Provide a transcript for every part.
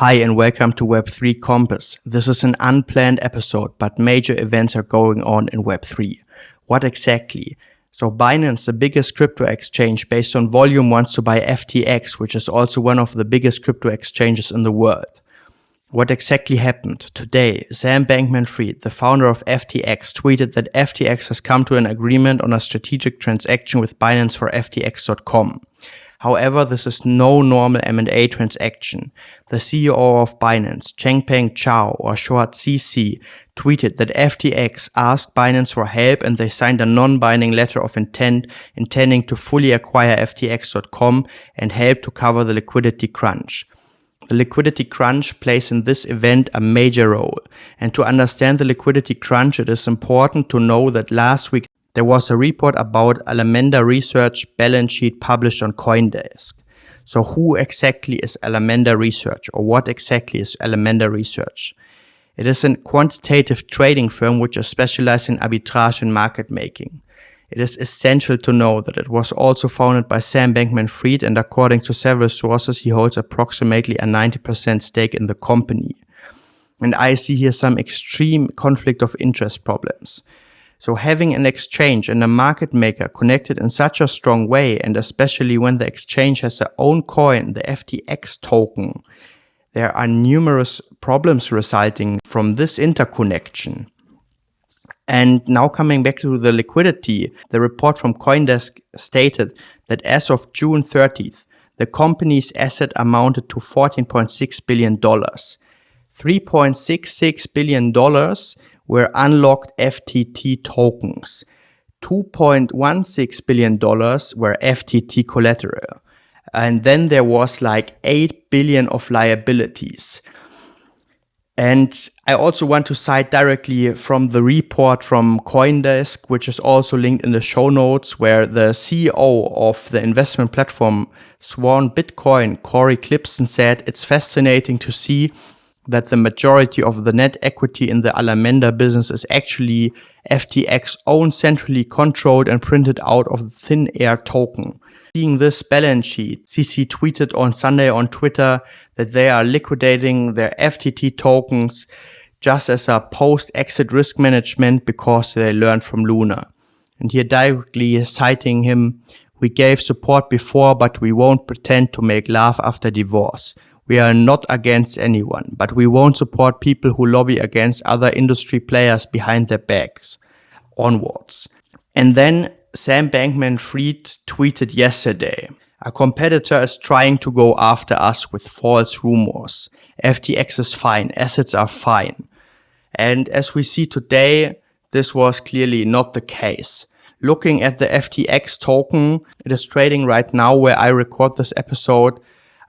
Hi and welcome to Web3 Compass. This is an unplanned episode, but major events are going on in Web3. What exactly? So Binance, the biggest crypto exchange based on volume, wants to buy FTX, which is also one of the biggest crypto exchanges in the world. What exactly happened? Today, Sam Bankman-Fried, the founder of FTX, tweeted that FTX has come to an agreement on a strategic transaction with Binance for FTX.com. However, this is no normal M&A transaction. The CEO of Binance, Changpeng Zhao, or short CC, tweeted that FTX asked Binance for help and they signed a non-binding letter of intent intending to fully acquire FTX.com and help to cover the liquidity crunch. The liquidity crunch plays in this event a major role. And to understand the liquidity crunch, it is important to know that last week there was a report about Alameda Research balance sheet published on CoinDesk. So who exactly is Alameda Research, or what exactly is Alameda Research? It is a quantitative trading firm which is specialized in arbitrage and market making. It is essential to know that it was also founded by Sam Bankman-Fried, and according to several sources, he holds approximately a 90% stake in the company. And I see here some extreme conflict of interest problems. So having an exchange and a market maker connected in such a strong way, and especially when the exchange has their own coin, the FTX token, there are numerous problems resulting from this interconnection. And now coming back to the liquidity, the report from CoinDesk stated that as of June 30th, the company's asset amounted to $14.6 billion. $3.66 billion were unlocked FTT tokens. $2.16 billion were FTT collateral. And then there was like 8 billion of liabilities. And I also want to cite directly from the report from CoinDesk, which is also linked in the show notes, where the CEO of the investment platform Swan Bitcoin, Corey Clipson, said it's fascinating to see that the majority of the net equity in the Alameda business is actually FTX own centrally controlled and printed out of the thin air token. Seeing this balance sheet, CC tweeted on Sunday on Twitter that they are liquidating their FTT tokens just as a post-exit risk management because they learned from Luna. And here directly citing him, "We gave support before, but we won't pretend to make love after divorce. We are not against anyone, but we won't support people who lobby against other industry players behind their backs." Onwards. And then Sam Bankman-Fried tweeted yesterday, "A competitor is trying to go after us with false rumors. FTX is fine, assets are fine." And as we see today, this was clearly not the case. Looking at the FTX token, it is trading right now, where I record this episode,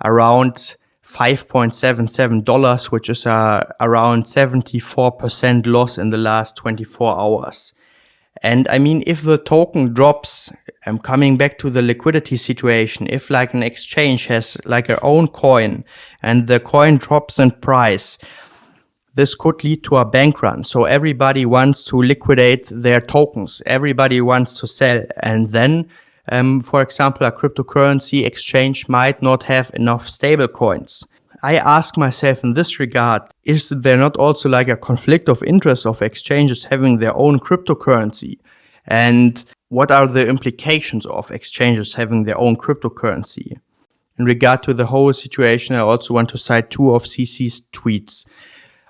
around $5.77, which is around 74% loss in the last 24 hours. And I mean, if the token drops, I'm coming back to the liquidity situation, if like an exchange has like their own coin and the coin drops in price, this could lead to a bank run. So everybody wants to liquidate their tokens. Everybody wants to sell. And then for example, a cryptocurrency exchange might not have enough stable coins. I ask myself in this regard, is there not also like a conflict of interest of exchanges having their own cryptocurrency? And what are the implications of exchanges having their own cryptocurrency? In regard to the whole situation, I also want to cite two of CC's tweets.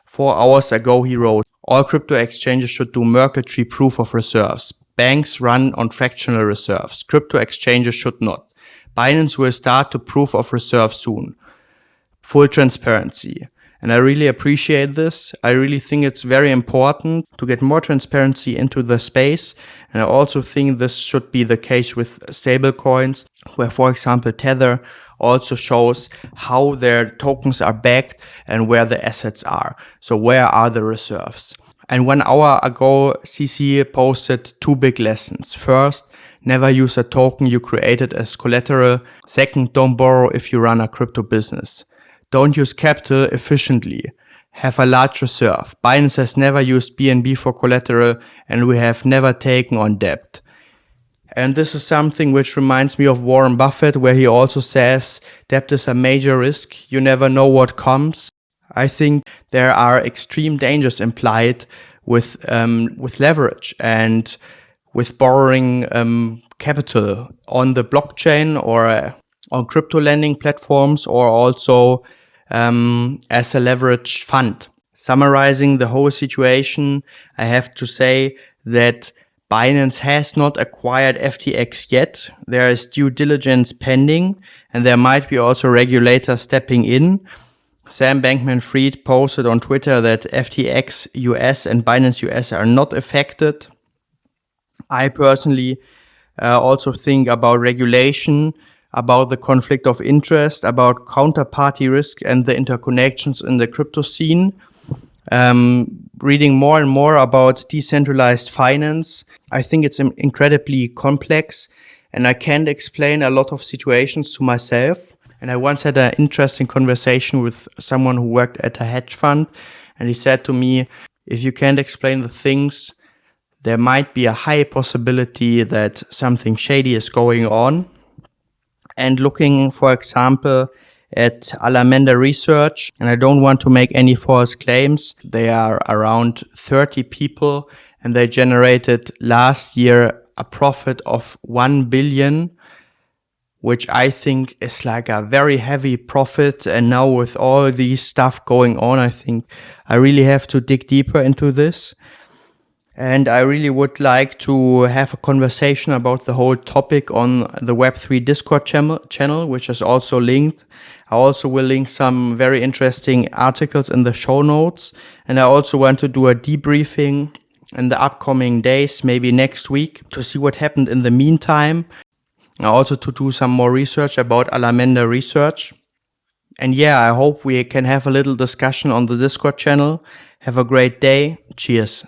4 hours ago, he wrote, "All crypto exchanges should do Merkle tree proof of reserves. Banks run on fractional reserves. Crypto exchanges should not. Binance will start to proof of reserve soon. Full transparency." And I really appreciate this. I really think it's very important to get more transparency into the space. And I also think this should be the case with stablecoins, where, for example, Tether also shows how their tokens are backed and where the assets are. So where are the reserves? And 1 hour ago, CC posted 2 big lessons. First, never use a token you created as collateral. Second, don't borrow if you run a crypto business. Don't use capital efficiently. Have a large reserve. Binance has never used BNB for collateral, and we have never taken on debt. And this is something which reminds me of Warren Buffett, where he also says debt is a major risk. You never know what comes. I think there are extreme dangers implied with leverage and with borrowing capital on the blockchain or on crypto lending platforms, or also as a leveraged fund. Summarizing the whole situation, I have to say that Binance has not acquired FTX yet. There is due diligence pending, and there might be also regulators stepping in. Sam Bankman-Fried posted on Twitter that FTX US and Binance US are not affected. I personally also think about regulation, about the conflict of interest, about counterparty risk and the interconnections in the crypto scene. Reading more and more about decentralized finance, I think it's incredibly complex, and I can't explain a lot of situations to myself. And I once had an interesting conversation with someone who worked at a hedge fund, and he said to me, if you can't explain the things, there might be a high possibility that something shady is going on. And looking, for example, at Alameda Research, and I don't want to make any false claims, they are around 30 people, and they generated last year a profit of 1 billion, which I think is like a very heavy profit. And now with all these stuff going on, I think I really have to dig deeper into this. And I really would like to have a conversation about the whole topic on the Web3 Discord channel, which is also linked. I also will link some very interesting articles in the show notes. And I also want to do a debriefing in the upcoming days, maybe next week, to see what happened in the meantime. And also to do some more research about Alameda Research. And yeah, I hope we can have a little discussion on the Discord channel. Have a great day. Cheers.